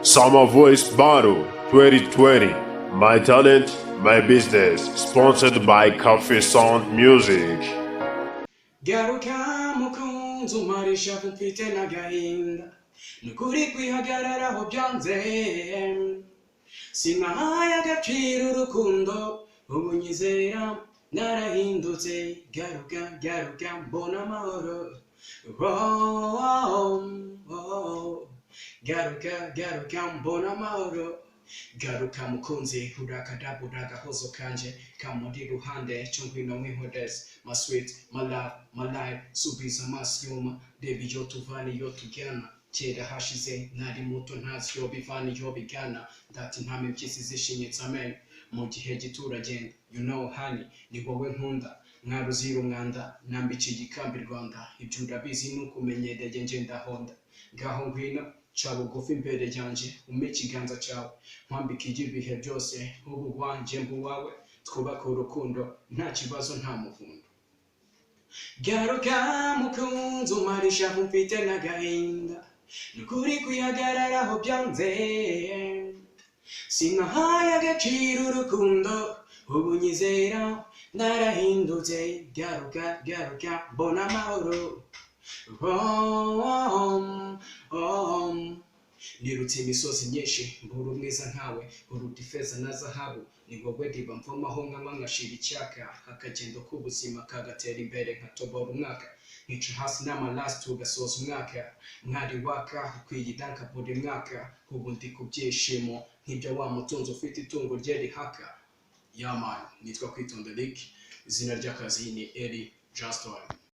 Summer Voice Battle 2020. My talent, my business. Sponsored by Coffee Sound Music. Garuka mukunzi umarisha mfite n'agahinda nukuri kwihagararaho byanze sinahaye agaciro urukundo ubu nyizera narahindutse garuka mbona amahoro garuka mbona amahoro garuka mukunzi urakadabura agahozo kanje kamuri ruhande cyo ngwino mwihoreze my sweet my love my life subiza amaso inyuma reba iyo tuvana iyo tujyana kera hashize nari muto ntazi iyo bivana iyo bigana ndati nta mpyisi zishinyitse amenyo mu gihe gituragenda you know honey ni wowe nkunda mwaruzira umwanda nambikiye igikambi Rwanda ibyo urabizi nuko umenyereye nje ndahonda ngaho ngwino ca bugufi imbere yanje umpe ikiganza cawe nkwambika ibihe byose ubu wanje mbuwawe twubaka urukundo nta kibazo nta muvundo garuka mukunzi umarisha mfite n'agahinda nukuri kwihagararaho byanze sinahaye agaciro urukundo ubu nyizera narahindutse garuka mbona amahoro nirutse imisozi myinshi mbura umwiza nkawe uruta ifeza na zahabu ni wowe riba mvomaho nkanywa nkashira icyaka akagendo k'ubuzima kagatera imbere nkatobora umwaka nkica hasi n'amalasi tugasoza umwaka mwari waka ukwiye idanka buri mwaka ubu ndi ku byishimo nk'ibyo wa mutunzi ufite itungo rye rihaka yamani nitwa Kwitonda Rick izina ry'akazi ni Eri Justin.